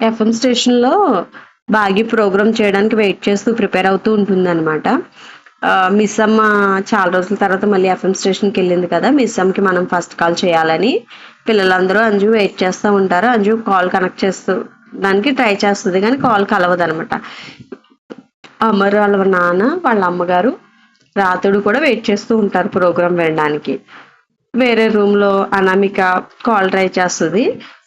FM స్టేషన్‌లో బాగి programme చేయడానికి wait చేస్తూ ప్రిపేర్ అవుతూ ఉంటుందనమాట. మిస్ అమ్మ చాలా రోజుల తర్వాత మళ్ళీ ఎఫ్ఎం స్టేషన్‌కెళ్ళింది కదా! మిస్ అమ్మకి మనం ఫస్ట్ కాల్ చేయాలని పిల్లలందరూ అంజు వెయిట్ చేస్తా ఉంటారు. అంజు కాల్ కనెక్ట్ చేస్తూ దానికి ట్రై చేస్తది గానీ కాల్ కలవదనమాట. అమర్ వాళ్ళ నాన్న, వాళ్ళ అమ్మగారు, రాతోడు కూడా వెయిట్ చేస్తూ ఉంటారు ప్రోగ్రామ్ వినడానికి. వేరే రూమ్‌లో అనామిక కాల్ ట్రై చేస్తది.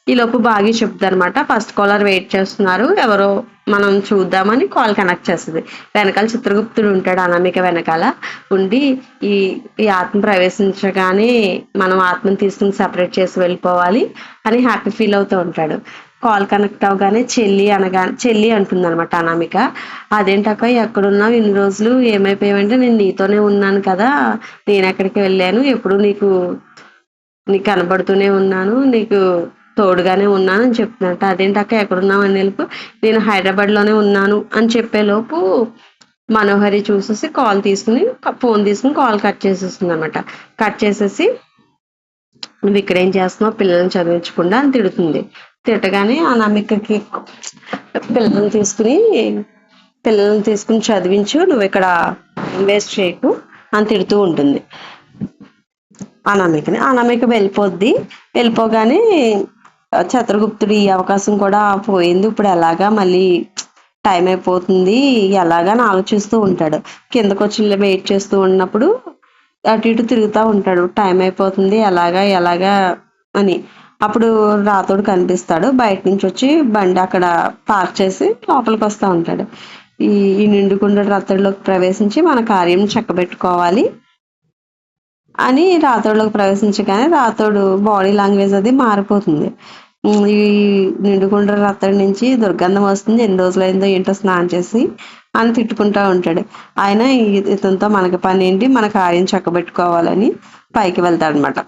ఈలోపు బాగి చెప్తదనమాట. ఫస్ట్ కాలర్ వెయిట్ చేస్తున్నారు. ఎవరో మనం చూద్దామని కాల్ కనెక్ట్ చేస్తది. వెనకాల చిత్రగుప్తుడు ఉంటాడు అనామిక వెనకాల. ఉండి ఈ ఈ ఆత్మ ప్రవేశించగానే మనం ఆత్మని తీసుకొని సెపరేట్ చేసి వెళ్ళిపోవాలి అని హ్యాపీ ఫీల్ అవుతూ ఉంటాడు. కాల్ కనెక్ట్ అవ్వగానే చెల్లి అంటుందనమాట అనామిక. అదేంటక్క ఎక్కడున్నావు ఇన్ని రోజులు? ఏమైపోయావంటే నేను నీతోనే ఉన్నాను కదా! నేనెక్కడికి వెళ్ళాను. ఎప్పుడు నీకు కనబడుతూనే ఉన్నాను. నీకు తోడుగానే ఉన్నాను అని చెప్తుందంట. అదేంటక్క ఎక్కడున్నావు అని తెలుపు నేను హైదరాబాద్‌లోనే ఉన్నాను అని చెప్పేలోపు మనోహరి చూసేసి ఫోన్ తీసుకొని కాల్ కట్ చేసేస్తుందనమాట. కట్ చేసేసి నువ్వు ఇక్కడేం చేస్తున్నావు పిల్లల్ని చదివించకుండా అని తిడుతుంది. తిట్టగానే అనామికకి పిల్లల్ని తీసుకుని పిల్లల్ని తీసుకుని చదివించు నువ్వు ఇక్కడ వేస్ట్ చేయకు అని తిడుతూ ఉంటుంది అనామికని. అనామిక వెళ్ళిపోద్ది. వెళ్ళిపోగానే చంద్రగుప్తుడు ఈ అవకాశం కూడా పోయింది. ఇప్పుడు ఎలాగా మళ్ళీ టైం అయిపోతుంది ఎలాగా అని ఆలోచిస్తూ ఉంటాడు. కిందకొచ్చి వెయిట్ చేస్తూ ఉన్నప్పుడు అటు ఇటు తిరుగుతూ ఉంటాడు. టైం అయిపోతుంది ఎలాగా అని. అప్పుడు రాతోడు కనిపిస్తాడు. బయట నుంచి వచ్చి బండి అక్కడ పార్క్ చేసి లోపలికి వస్తూ ఉంటాడు. ఈ ఈ నిండుకుండ రథంలోకి ప్రవేశించి మన కార్యం చక్కబెట్టుకోవాలి అని రాతోడులోకి ప్రవేశించగానే రాతోడు బాడీ లాంగ్వేజ్ అది మారిపోతుంది. ఈ నిండుకుండ్ర రత్తడి నుంచి దుర్గంధం వస్తుంది. ఎన్ని రోజులైందో ఏంటో స్నానం చేసి అని తిట్టుకుంటా ఉంటాడు. ఆయన ఇతనితో మనకి పని ఏంటి మన కార్యం చక్కబెట్టుకోవాలని పైకి వెళ్తాడనమాట.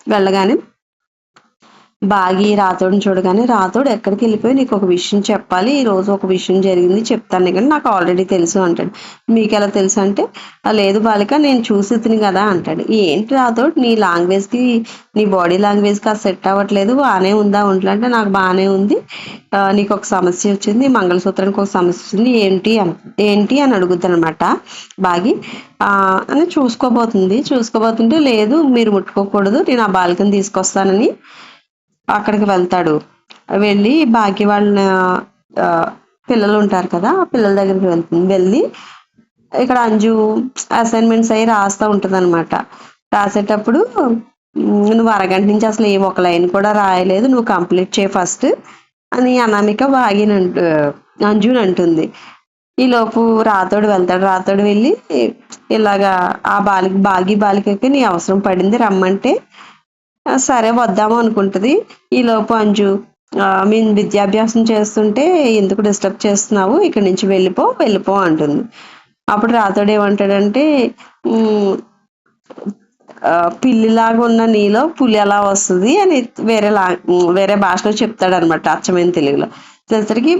వెళ్ళగానే బాగి రాతోడిని చూడగానే రాతోడు ఎక్కడికి వెళ్ళిపోయి నీకు ఒక విషయం చెప్పాలి ఈ రోజు ఒక విషయం జరిగింది చెప్తాను కానీ నాకు ఆల్రెడీ తెలుసు అంటాడు. మీకు ఎలా తెలుసు అంటే లేదు బాలిక నేను చూసి తిని కదా అంటాడు. ఏంటి రాతోడు నీ లాంగ్వేజ్కి నీ బాడీ లాంగ్వేజ్కి అది సెట్ అవ్వట్లేదు బాగానే ఉందా ఒంట్లో అంటే నాకు బాగానే ఉంది. నీకు ఒక సమస్య వచ్చింది మంగళసూత్రానికి ఒక సమస్య వచ్చింది ఏంటి అని అడుగుతాను అనమాట. బాగి అని చూసుకోబోతుంటే లేదు మీరు ముట్టుకోకూడదు నేను ఆ బాలికని తీసుకొస్తానని అక్కడికి వెళ్తాడు. వెళ్ళి బాకీ వాళ్ళ పిల్లలు ఉంటారు కదా ఆ పిల్లల దగ్గరికి వెళ్ళి ఇక్కడ అంజు అసైన్మెంట్స్ అయ్యి రాస్తూ ఉంటుంది అనమాట. రాసేటప్పుడు నువ్వు అరగంట నుంచి అసలు ఏ ఒక లైన్ కూడా రాయలేదు నువ్వు కంప్లీట్ చేయి ఫస్ట్ అని అనామిక అంజుని అంటుంది. ఈలోపు రాతోడు వెళ్తాడు. రాతోడు వెళ్ళి ఇలాగా ఆ బాలికకి నీ అవసరం పడింది రమ్మంటే సరే వద్దాము అనుకుంటుంది. ఈలోపు అంజు మేము విద్యాభ్యాసం చేస్తుంటే ఎందుకు డిస్టర్బ్ చేస్తున్నావు ఇక్కడి నుంచి వెళ్ళిపో అంటుంది. అప్పుడు రాతోడు ఏమంటాడంటే పిల్లిలాగా ఉన్న నీలో పులి ఎలా వస్తుంది అని వేరే భాషలో చెప్తాడు అనమాట అచ్చమైన తెలుగులో. తెలిసరికి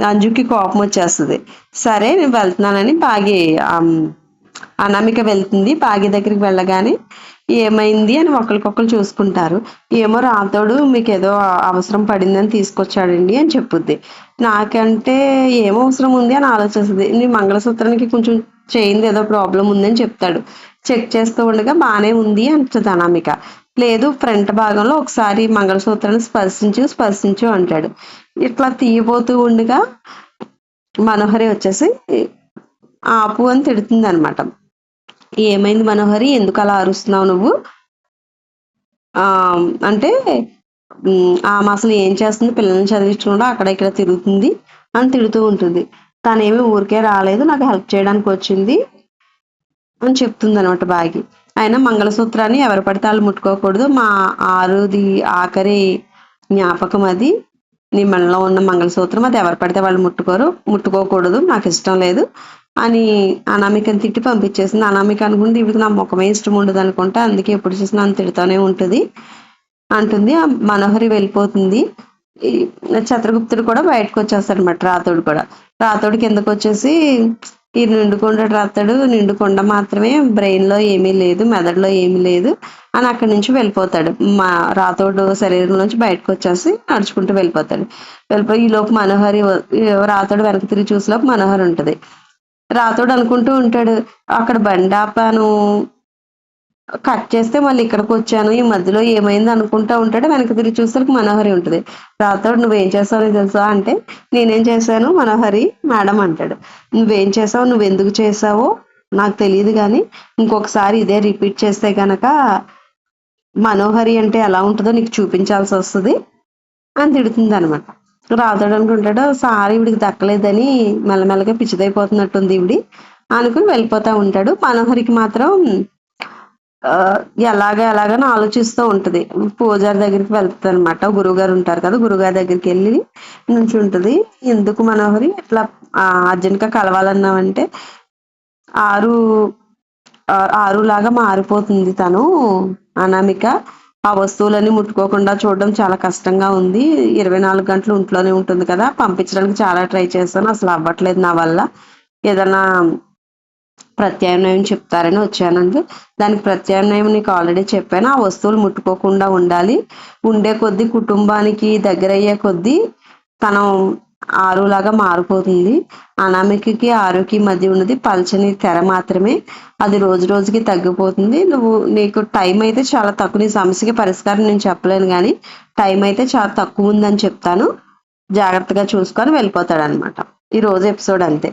అంజుకి కోపం వచ్చేస్తుంది. సరే నేను వెళ్తున్నానని అనామిక వెళ్తుంది. బాగి దగ్గరికి వెళ్ళగానే ఏమైంది అని ఒకరికొకరు చూసుకుంటారు. ఏమో రాతోడు మీకు ఏదో అవసరం పడిందని తీసుకొచ్చాడండి అని చెప్పుద్ది. నాకంటే ఏం అవసరం ఉంది అని ఆలోచిస్తుంది. నీ మంగళసూత్రానికి కొంచెం చేయింది ఏదో ప్రాబ్లం ఉందని చెప్తాడు. చెక్ చేస్తూ ఉండగా బాగానే ఉంది అంటుంది అనామిక. లేదు ఫ్రంట్ భాగంలో ఒకసారి మంగళసూత్రాన్ని స్పర్శించు అంటాడు. ఇట్లా తీయబోతూ ఉండగా మనోహరి వచ్చేసి ఆపు అని తిడుతుంది అనమాట. ఏమైంది మనోహరి ఎందుకు అలా అరుస్తున్నావు నువ్వు అంటే ఆమె అసలు ఏం చేస్తుంది పిల్లల్ని చదివించకుండా అక్కడ ఇక్కడ తిరుగుతుంది అని తిడుతూ ఉంటుంది. తనేమి ఊరికే రాలేదు నాకు హెల్ప్ చేయడానికి వచ్చింది అని చెప్తుంది అనమాట బాగి. అయినా మంగళసూత్రాన్ని ఎవరు పడితే వాళ్ళు ముట్టుకోకూడదు మా ఆరుది ఆఖరి జ్ఞాపకం అది నీ మెడలో ఉన్న మంగళసూత్రం అది ఎవరు పడితే వాళ్ళు ముట్టుకోకూడదు నాకు ఇష్టం లేదు అని అనామికని తిట్టి పంపించేసింది. అనామిక అనుకుంటే ఇప్పుడు నా ముఖమే ఇష్టం ఉండదు అనుకుంటా అందుకే ఎప్పుడు చూసినా నన్ను తిడుతూనే ఉంటుంది అంటుంది. మనోహరి వెళ్ళిపోతుంది. చంద్రగుప్తుడు కూడా బయటకు వచ్చేస్తాడు అనమాట. రాతోడు కిందకు వచ్చేసి ఈ నిండుకొండ రాతాడు, నిండుకొండ మాత్రమే, బ్రెయిన్ లో ఏమీ లేదు, మెదడులో ఏమీ లేదు అని అక్కడి నుంచి వెళ్ళిపోతాడు. మా రాతోడు శరీరం నుంచి బయటకు వచ్చేసి నడుచుకుంటూ వెళ్ళిపోతాడు. వెళ్ళిపోయి ఈ లోపు మనోహరి రాతోడు వెనక్కి తిరిగి చూసేలోపు మనోహరి ఉంటది. రాతోడు అనుకుంటూ ఉంటాడు, అక్కడ బండి ఆపాను, కట్ చేస్తే మళ్ళీ ఇక్కడికి వచ్చాను, ఈ మధ్యలో ఏమైంది అనుకుంటా ఉంటాడు. వెనక్కి తిరిగి చూసేసరికి మనోహరి ఉంటుంది. రాతోడు నువ్వేం చేసావు తెలుసా అంటే, నేనేం చేశాను మనోహరి మేడం అంటాడు. నువ్వేం చేసావు, నువ్వు ఎందుకు చేసావో నాకు తెలియదు కానీ ఇంకొకసారి ఇదే రిపీట్ చేస్తే గనక మనోహరి అంటే ఎలా ఉంటుందో నీకు చూపించాల్సి వస్తుంది అని తిడుతుంది అనమాట. రాతోడు అనుకుంటాడు, సారీ ఇవిడికి దక్కలేదని మెల్లమెల్లగా పిచ్చిదైపోతున్నట్టుంది ఇవిడి అనుకుని వెళ్ళిపోతా ఉంటాడు. మనోహరికి మాత్రం ఎలాగని ఆలోచిస్తూ ఉంటది. పూజారి దగ్గరికి వెళ్తుంది అనమాట. గురువుగారు ఉంటారు కదా, గురువుగారి దగ్గరికి వెళ్ళి నుంచి ఉంటది. ఎందుకు మనోహరి ఇట్లా అర్జెంట్ గా కలవాలన్నావంటే, ఆరు ఆరులాగా మారిపోతుంది తను అనామిక. ఆ వస్తువులన్నీ ముట్టుకోకుండా చూడడం చాలా కష్టంగా ఉంది. 24 గంటలు ఇంట్లోనే ఉంటుంది కదా, పంపించడానికి చాలా ట్రై చేస్తాను, అసలు అవ్వట్లేదు నా వల్ల. ఏదన్నా ప్రత్యామ్నాయం చెప్తారని వచ్చానండి. దానికి ప్రత్యామ్నాయం నీకు ఆల్రెడీ చెప్పాను. ఆ వస్తువులు ముట్టుకోకుండా ఉండాలి. ఉండే కొద్దీ కుటుంబానికి దగ్గరయ్యే కొద్దీ తనం ఆరులాగా మారిపోతుంది. అనామికకి ఆరుకి మధ్య ఉన్నది పల్చని తెర మాత్రమే, అది రోజు రోజుకి తగ్గిపోతుంది. నీకు టైం అయితే చాలా తక్కువ, నీ సమస్యకి పరిష్కారం నేను చెప్పలేను కానీ టైం అయితే చాలా తక్కువ ఉందని చెప్తాను, జాగ్రత్తగా చూసుకొని వెళ్ళిపోతాడు అనమాట. ఈ రోజు ఎపిసోడ్ అంతే.